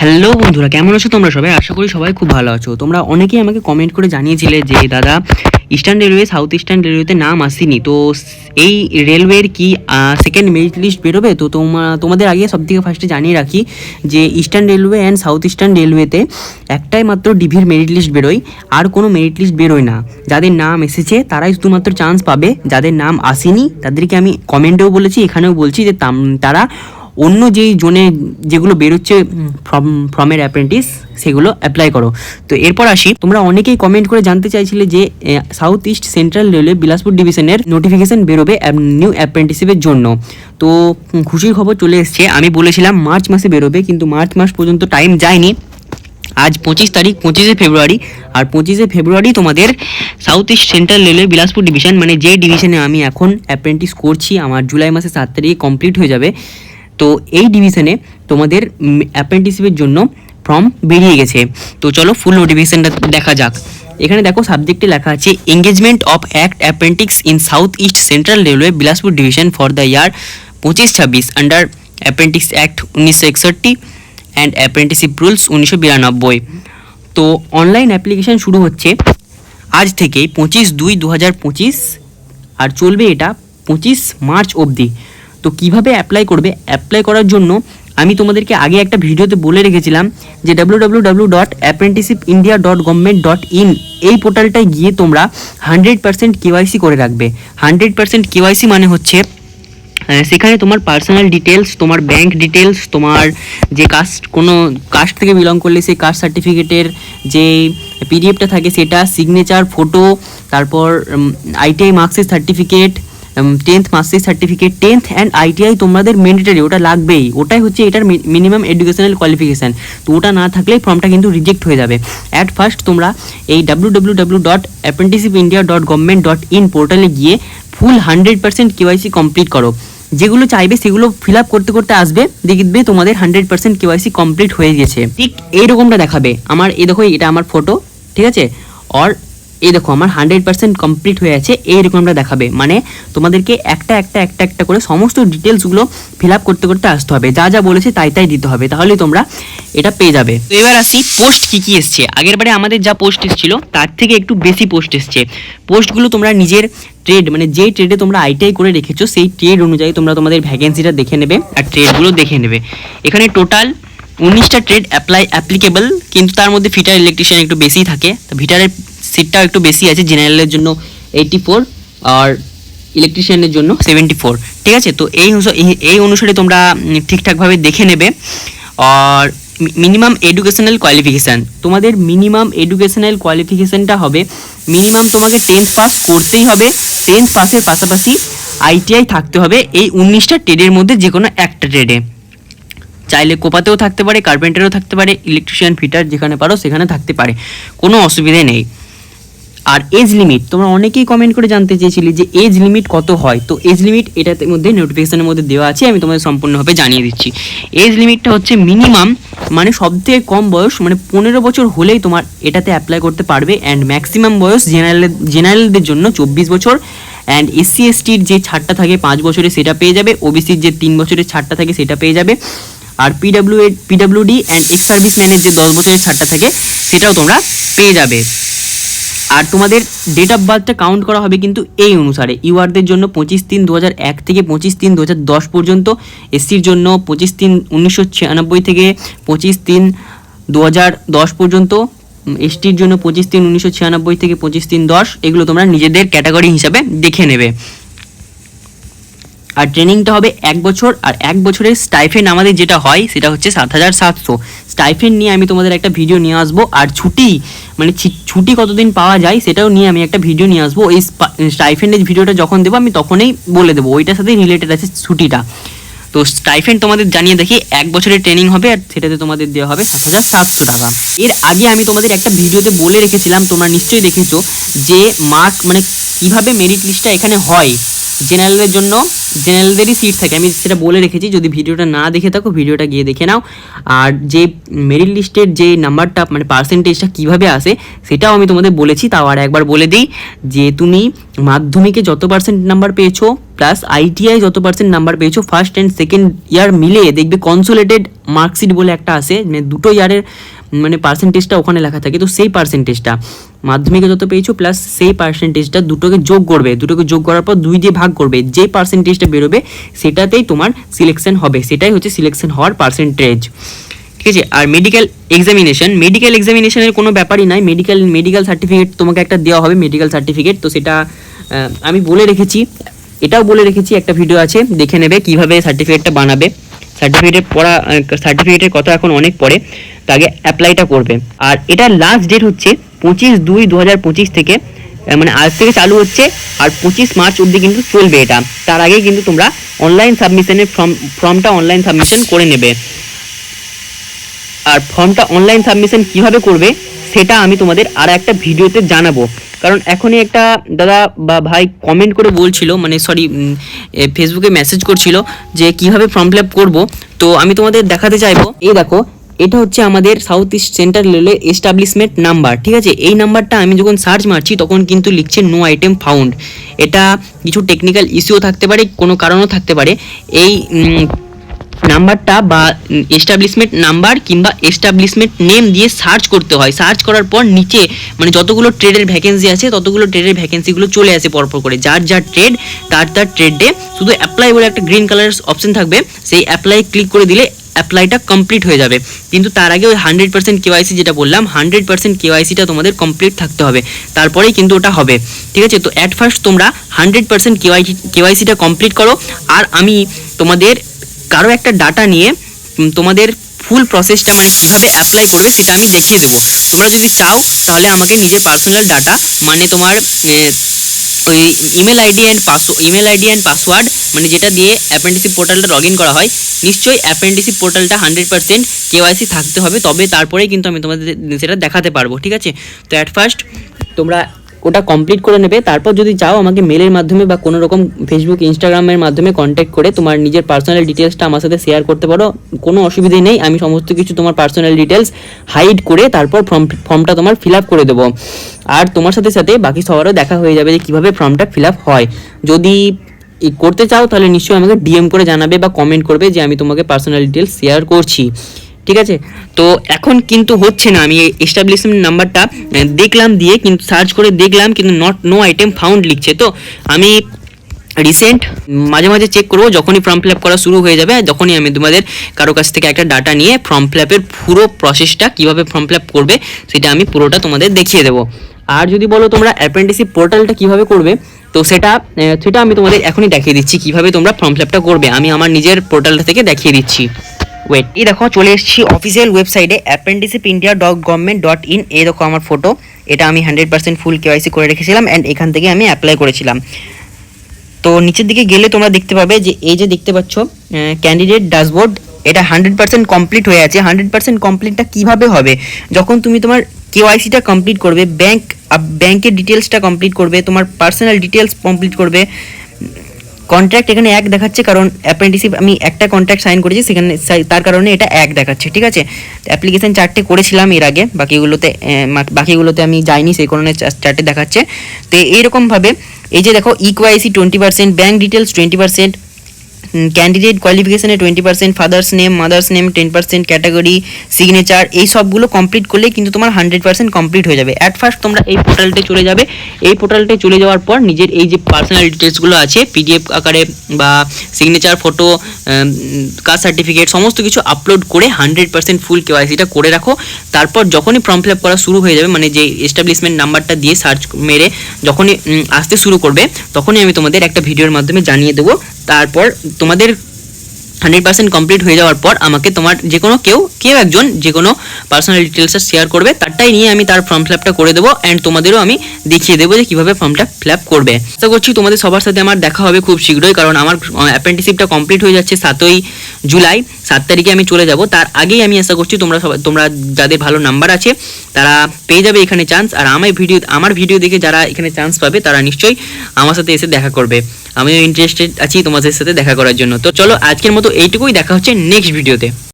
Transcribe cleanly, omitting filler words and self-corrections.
Hello বন্ধুরা, কেমন আছো তোমরা সবাই? আশা করি সবাই খুব ভালো আছো। তোমরা অনেকেই আমাকে কমেন্ট করে জানিয়েছিলে যে দাদা, ইস্টার্ন রেলওয়ে সাউথ ইস্টার্ন রেলওয়েতে নাম আসেনি, তো এই রেলওয়ের কি সেকেন্ড মেরিট লিস্ট বেরোবে? তো তোমাদের আগে সবথেকে ফার্স্টে জানিয়ে রাখি যে eastern railway and south eastern রেলওয়েতে একটাই মাত্র ডিভির মেরিট লিস্ট বেরোয়, আর কোনো মেরিট লিস্ট বেরোয় না। যাদের নাম এসেছে তারাই শুধুমাত্র চান্স পাবে, যাদের নাম আসেনি তাদেরকে আমি কমেন্টেও বলেছি, এখানেও বলছি যে তারা অন্য যেই জোনে যেগুলো বেরোচ্ছে ফ্রমের অ্যাপ্রেন্টিস সেগুলো অ্যাপ্লাই করো। তো এরপর আসি, তোমরা অনেকেই কমেন্ট করে জানতে চাইছিলে যে south east central railway Bilaspur ডিভিশনের নোটিফিকেশন বেরোবে নিউ অ্যাপ্রেন্টিসিপের জন্য। তো খুশির খবর চলে এসছে। আমি বলেছিলাম মার্চ মাসে বেরোবে, কিন্তু মার্চ মাস পর্যন্ত টাইম যায়নি। আজ 25 তারিখ, 25শে ফেব্রুয়ারি, আর 25শে ফেব্রুয়ারি তোমাদের south east central railway Bilaspur division, মানে যে ডিভিশনে আমি এখন অ্যাপ্রেন্টিস করছি, আমার জুলাই মাসে 7 তারিখে কমপ্লিট হয়ে যাবে। তো এই ডিভিশনে তোমাদের অ্যাপ্রেন্টিসিপের জন্য ফর্ম বেরিয়ে গেছে। তো চলো ফুল নোটিফিকেশনটা দেখা যাক। এখানে দেখো সাবজেক্টে লেখা আছে engagement of act apprentice in south east central railway Bilaspur division for the year 25-26 under apprentice act 1961 and apprenticeship rules 1992। তো অনলাইন অ্যাপ্লিকেশান শুরু হচ্ছে আজ থেকেই 25/2/2025 আর চলবে এটা 25 মার্চ অবধি। তো কিভাবে অ্যাপ্লাই করবে? অ্যাপ্লাই করার জন্য আমি তোমাদেরকে আগে একটা ভিডিওতে বলে রেখেছিলাম যে www.apprenticeshipindia.government.in এই পোর্টালটায় গিয়ে তোমরা 100% কেওয়াইসি করে রাখবে। 100% কেওয়াইসি মানে হচ্ছে সেখানে তোমার পার্সোনাল ডিটেলস, তোমার ব্যাংক ডিটেলস, তোমার যে কোনো কাস্ট থেকে বিলং করলে সেই কাস্ট সার্টিফিকেটের যে পিডিএফটা থাকে সেটা, সিগনেচার, ফটো, তারপর আইটিআই মার্কসের সার্টিফিকেট, 10th মার্কসের সার্টিফিকেট, 10th অ্যান্ড আইটিআই তোমাদের ম্যান্ডেটরি, ওটা লাগবেই। ওটাই হচ্ছে এটার মিনিমাম এডুকেশনাল কোয়ালিফিকেশান। তো ওটা না থাকলে ফর্মটা কিন্তু রিজেক্ট হয়ে যাবে। অ্যাট ফার্স্ট তোমরা এই www.apprenticeshipindia.government.in পোর্টালে গিয়ে ফুল 100% কেওয়াইসি কমপ্লিট করো। যেগুলো চাইবে সেগুলো ফিল আপ করতে করতে আসবে, দেখবে তোমাদের 100% কেওয়াইসি কমপ্লিট হয়ে গেছে। ঠিক এইরকমটা দেখাবে। আমার এই দেখো, এটা আমার ফটো, ঠিক আছে? আর এই দেখো আমার 100% কমপ্লিট হয়ে আছে, এইরকমটা দেখাবে। মানে তোমাদেরকে একটা করে সমস্ত ডিটেলসগুলো ফিল আপ করতে করতে আসতে হবে, যা যা বলেছে তাই দিতে হবে, তাহলেই তোমরা এটা পেয়ে যাবে। তো এবার আসি পোস্ট কী এসছে। আগের বারে আমাদের যা পোস্ট এসেছিলো তার থেকে একটু বেশি পোস্ট এসছে। পোস্টগুলো তোমরা নিজের ট্রেড, মানে যেই ট্রেডে তোমরা আইটিআই করে রেখেছো সেই ট্রেড অনুযায়ী তোমরা তোমাদের ভ্যাকেন্সিটা দেখে নেবে আর ট্রেডগুলো দেখে নেবে। এখানে টোটাল 19টা ট্রেড অ্যাপ্লিকেবল, কিন্তু তার মধ্যে ফিটার ইলেকট্রিশিয়ান একটু বেশি থাকে। তো ফিটারের সিটটাও একটু বেশি আছে, জেনারেলের জন্য 84 আর ইলেকট্রিশিয়ানের জন্য 74, ঠিক আছে? তো এই অনুসারে তোমরা ঠিকঠাকভাবে দেখে নেবে। আর মিনিমাম এডুকেশনাল কোয়ালিফিকেশান, তোমাদের মিনিমাম এডুকেশনাল কোয়ালিফিকেশানটা হবে মিনিমাম তোমাকে 10th পাস করতেই হবে। 10th পাসের পাশাপাশি আইটিআই থাকতে হবে এই 19টা ট্রেডের মধ্যে যে কোনো একটা ট্রেডে। চাইলে কোপাতেও থাকতে পারে, কার্পেন্টারও থাকতে পারে, ইলেকট্রিশিয়ান, ফিটার যেখানে পারো সেখানে থাকতে পারে, কোনো অসুবিধে নেই। আর এজ লিমিট, তোমরা অনেকেই কমেন্ট করে জানতে চেয়েছিলে যে এজ লিমিট কত হয়। তো এজ লিমিট এটার মধ্যে নোটিফিকেশনের মধ্যে দেওয়া আছে, আমি তোমাদের সম্পূর্ণভাবে জানিয়ে দিচ্ছি। এজ লিমিটটা হচ্ছে মিনিমাম, মানে সবথেকে কম বয়স মানে 15 বছর হলেই তোমার এটাতে অ্যাপ্লাই করতে পারবে। অ্যান্ড ম্যাক্সিমাম বয়স জেনারেলদের জন্য 24 বছর। অ্যান্ড এসসি এসটির যে ছাড়টা থাকে 5 বছরে সেটা পেয়ে যাবে, ওবিসির যে 3 বছরের ছাড়টা থাকে সেটা পেয়ে যাবে, আর পিডাব্লিউডি অ্যান্ড এক্স সার্ভিসম্যানের যে 10 বছরের ছাড়টা থাকে সেটাও তোমরা পেয়ে যাবে। আর তোমাদের ডেট অফ বার্থটা কাউন্ট করা হবে কিন্তু এই অনুসারে। ইউআরদের জন্য 25/3/2001 থেকে 25/3/2010 পর্যন্ত, এসসির জন্য 25/3/1996 থেকে 25/3/2010 পর্যন্ত, এসটির জন্য 25/3/1996 থেকে 25/3/10। এগুলো তোমরা নিজেদের ক্যাটাগরি হিসাবে দেখে নেবে। আর ট্রেনিংটা হবে 1 বছর, আর 1 বছরের স্টাইফেন্ড আমাদের যেটা হয় সেটা হচ্ছে 7,700। স্টাইফেন্ড নিয়ে আমি তোমাদের একটা ভিডিও নিয়ে আসবো। আর ছুটি, মানে ছুটি কতদিন পাওয়া যায় সেটাও নিয়ে আমি একটা ভিডিও নিয়ে আসবো। এই স্টাইফেন্ডের ভিডিওটা যখন দেবো আমি তখনই বলে দেবো, ওইটার সাথেই রিলেটেড আছে ছুটিটা। তো স্টাইফেন্ড তোমাদের জানিয়ে দেখি 1 বছরের ট্রেনিং হবে, আর সেটাতে তোমাদের দেওয়া হবে 7,700 টাকা। এর আগে আমি তোমাদের একটা ভিডিওতে বলে রেখেছিলাম, তোমরা নিশ্চয়ই দেখেছো, যে মার্ক মানে কীভাবে মেরিট লিস্টটা এখানে হয়। জেনারেলের জন্য জেনারেলদেরই সিট থাকে, আমি সেটা বলে রেখেছি। যদি ভিডিওটা না দেখে থাকো ভিডিওটা গিয়ে দেখে নাও। আর যে মেরিট লিস্টের যে নাম্বারটা মানে পার্সেন্টেজটা কীভাবে আসে সেটাও আমি তোমাদের বলেছি, তাও আর একবার বলে দিই যে তুমি মাধ্যমিকে যত পার্সেন্ট নাম্বার পেয়েছো প্লাস আইটিআই যত পার্সেন্ট নাম্বার পেয়েছো ফার্স্ট অ্যান্ড সেকেন্ড ইয়ার মিলিয়ে দেখবে কনসোলিডেটেড মার্কশিট বলে একটা আসে, মানে দুটো ইয়ারের মানে পার্সেন্টেজটা ওখানে লেখা থাকে। তো সেই পার্সেন্টেজটা মাধ্যমিকে যত পেয়েছো প্লাস সেই পার্সেন্টেজটা দুটোকে যোগ করবে, দুটোকে যোগ করার পর 2 দিয়ে ভাগ করবে, যে পার্সেন্টেজটা বেরোবে সেটাতেই তোমার সিলেকশন হবে, সেটাই হচ্ছে সিলেকশন হওয়ার পার্সেন্টেজ। ঠিক আছে। আর মেডিকেল এক্সামিনেশনের কোনো ব্যাপারই নাই, মেডিকেল সার্টিফিকেট তোমাকে একটা দেওয়া হবে, মেডিকেল সার্টিফিকেট। তো সেটা আমি বলে রেখেছি, এটাও বলে রেখেছি, একটা ভিডিও আছে দেখে নেবে কীভাবে সার্টিফিকেটটা বানাবে। সার্টিফিকেটের কথা এখন অনেক পরে, তো আগে অ্যাপ্লাইটা করবে। আর এটার লাস্ট ডেট হচ্ছে 25/2/2025 থেকে, মানে আজ থেকে চালু হচ্ছে আর 25 মার্চ অবধি কিন্তু চলবে এটা। তার আগে কিন্তু তোমরা অনলাইন সাবমিশনের ফর্মটা অনলাইন সাবমিশন করে নেবে। আর ফর্মটা অনলাইন সাবমিশন কিভাবে করবে সেটা আমি তোমাদের আর একটা ভিডিওতে জানাবো। কারণ এখনই একটা দাদা বা ভাই কমেন্ট করে বলছিল, মানে সরি ফেসবুকে মেসেজ করছিল যে কিভাবে ফর্ম ফিল আপ করবো। তো আমি তোমাদের দেখাতে চাইবো, এই দেখো এটা হচ্ছে আমাদের south east central railway establishment number. ঠিক আছে, এই নাম্বারটা আমি যখন সার্চ মারছি তখন কিন্তু লিখছে নো আইটেম ফাউন্ড। এটা কিছু টেকনিক্যাল ইস্যুও থাকতে পারে, কোনো কারণও থাকতে পারে। এই নাম্বারটা বা এস্টাবলিশমেন্ট নাম্বার কিংবা এস্টাবলিশমেন্ট নেম দিয়ে সার্চ করতে হয়। সার্চ করার পর নিচে মানে যতগুলো ট্রেডের ভ্যাকেন্সি আছে ততগুলো ট্রেডের ভ্যাকেন্সিগুলো চলে আসে পরপর করে, যার যার ট্রেড তার ট্রেডে শুধু অ্যাপ্লাই বলে একটা গ্রিন কালারের অপশন থাকবে, সেই অ্যাপ্লাই ক্লিক করে দিলে অ্যাপ্লাইটা কমপ্লিট হয়ে যাবে। কিন্তু তার আগে ওই 100% কেওয়াইসি যেটা বললাম 100% কেওয়াইসিটা তোমাদের কমপ্লিট থাকতে হবে, তারপরেই কিন্তু ওটা হবে। ঠিক আছে, তো অ্যাট ফার্স্ট তোমরা 100% কেওয়াইসিটা কমপ্লিট করো। আর আমি তোমাদের কারো একটা ডাটা নিয়ে তোমাদের ফুল প্রসেসটা মানে কীভাবে অ্যাপ্লাই করবে সেটা আমি দেখিয়ে দেবো। তোমরা যদি চাও তাহলে আমাকে নিজের পার্সোনাল ডাটা মানে তোমার ওই ইমেল আইডি অ্যান্ড পাসওয়ার্ড মানে যেটা দিয়ে অ্যাপ্রেন্টিসশিপ পোর্টালটা লগ ইন করা হয়, নিশ্চয়ই অ্যাপ্রেন্টিসশিপ পোর্টালটা 100% কেওয়াইসি থাকতে হবে, তবে তারপরেই কিন্তু আমি তোমাদের সেটা দেখাতে পারবো। ঠিক আছে, তো অ্যাট ফার্স্ট তোমরা ওটা কমপ্লিট করে নেবে। তারপর যদি চাও আমাকে মেলের মাধ্যমে বা কোনো রকম ফেসবুক ইনস্টাগ্রামের মাধ্যমে কন্ট্যাক্ট করে তোমার নিজের পার্সোনাল ডিটেলসটা আমার সাথে শেয়ার করতে পারো, কোনো অসুবিধে নেই। আমি সমস্ত কিছু তোমার পার্সোনাল ডিটেলস হাইড করে তারপর ফর্মটা তোমার ফিল আপ করে দেবো। আর তোমার সাথে সাথে বাকি সবারও দেখা হয়ে যাবে যে কীভাবে ফর্মটা ফিল আপ হয়। যদি করতে চাও তাহলে নিশ্চয়ই আমাকে ডিএম করে জানাবে বা কমেন্ট করবে যে আমি তোমাকে পার্সোনাল ডিটেলস শেয়ার করছি। ঠিক আছে, তো এখন কিন্তু হচ্ছে না। আমি এস্টাবলিশমেন্ট নাম্বারটা দেখলাম দিয়ে কিন্তু সার্চ করে দেখলাম কিন্তু নো আইটেম ফাউন্ড লিখছে। তো আমি রিসেন্ট মাঝে মাঝে চেক করবো, যখনই ফর্ম ফিল আপ করা শুরু হয়ে যাবে যখনই আমি তোমাদের কারো কাছ থেকে একটা ডাটা নিয়ে ফর্ম ফিল আপের পুরো প্রসেসটা কীভাবে ফর্ম ফিল আপ করবে সেটা আমি পুরোটা তোমাদের দেখিয়ে দেবো। আর যদি বলো তোমরা অ্যাপ্রেন্টিসশিপ পোর্টালটা কীভাবে করবে, তো সেটা আমি তোমাদের এখনই দেখিয়ে দিচ্ছি কীভাবে তোমরা ফর্ম ফিল আপটা করবে। আমি আমার নিজের পোর্টালটা থেকে দেখিয়ে দিচ্ছি। ওয়েট, এই দেখো চলে এসেছি অফিসিয়াল ওয়েবসাইটে apprenticeshipindia.gov.in। এই দেখো আমার ফটো, এটা আমি 100% ফুল কেওয়াইসি করে রেখেছিলাম অ্যান্ড এখান থেকে আমি অ্যাপ্লাই করেছিলাম। তো নিচের দিকে গেলে তোমরা দেখতে পাবে যে এই যে দেখতে পাচ্ছ ক্যান্ডিডেট ড্যাশবোর্ড, এটা 100% কমপ্লিট হয়ে আছে। 100% কমপ্লিটটা কীভাবে হবে, যখন তুমি তোমার কেওয়াইসিটা কমপ্লিট করবে, ব্যাংকের ডিটেলসটা কমপ্লিট করবে, তোমার পার্সোনাল ডিটেলস কমপ্লিট করবে। কন্ট্রাক্ট এখানে 1 দেখাচ্ছে কারণ অ্যাপ্রেন্টিসশিপ আমি একটা কন্ট্রাক্ট সাইন করেছি, সেখানে তার কারণে এটা 1 দেখাচ্ছে। ঠিক আছে, অ্যাপ্লিকেশন 4টে করেছিলাম এর আগে, বাকিগুলোতে আমি যাইনি, সেই কারণে 4টে দেখাচ্ছে। তো এইরকমভাবে এই যে দেখো ইকোয়াইসি 20%, ব্যাঙ্ক ডিটেলস 20%, ক্যান্ডিডেট কোয়ালিফিকেশনে 20%, father's name mother's name 10%, category signature, এই সবগুলো কমপ্লিট করলে কিন্তু তোমার 100% কমপ্লিট হয়ে যাবে। অ্যাট ফার্স্ট তোমরা এই পোর্টালটায় চলে যাবে। এই পোর্টালটায় চলে যাওয়ার পর নিজের এই যে পার্সোনাল ডিটেলসগুলো আছে পিডিএফ আকারে বা সিগনেচার ফটো কাস্ট সার্টিফিকেট সমস্ত কিছু আপলোড করে 100% ফুল কেওয়াইসিটা করে রাখো। তারপর যখনই ফর্ম ফিল আপ করা শুরু হয়ে যাবে, মানে যে এস্টাবলিশমেন্ট নাম্বারটা দিয়ে সার্চ মেরে যখনই আসতে শুরু করবে তখনই আমি তোমাদের একটা ভিডিওর মাধ্যমে জানিয়ে দেবো। তারপর তোমাদের 100% কমপ্লিট হয়ে যাওয়ার পর আমাকে তোমার যে কোনো কেউ একজন যে কোনো পার্সোনাল ডিটেলসটা শেয়ার করবে, তারটাই নিয়ে আমি তার ফর্ম ফিল আপটা করে দেবো অ্যান্ড তোমাদেরও আমি দেখিয়ে দেবো যে কীভাবে ফর্মটা ফিল আপ করবে। আশা করছি তোমাদের সবার সাথে আমার দেখা হবে খুব শীঘ্রই, কারণ আমার অ্যাপ্রেন্টিসশিপটা কমপ্লিট হয়ে যাচ্ছে 7ই জুলাই, 7 তারিখে আমি চলে যাব। তার আগেই আমি আশা করছি তোমরা যাদের ভালো নাম্বার আছে তারা পেয়ে যাবে এখানে চান্স। আর আমার ভিডিও দেখে যারা এখানে চান্স পাবে তারা নিশ্চয়ই আমার সাথে এসে দেখা করবে। আমিও ইন্টারেস্টেড আছি তোমাদের সাথে দেখা করার জন্য। তো চলো আজকের মতো এইটুকুই, দেখা হচ্ছে নেক্সট ভিডিওতে।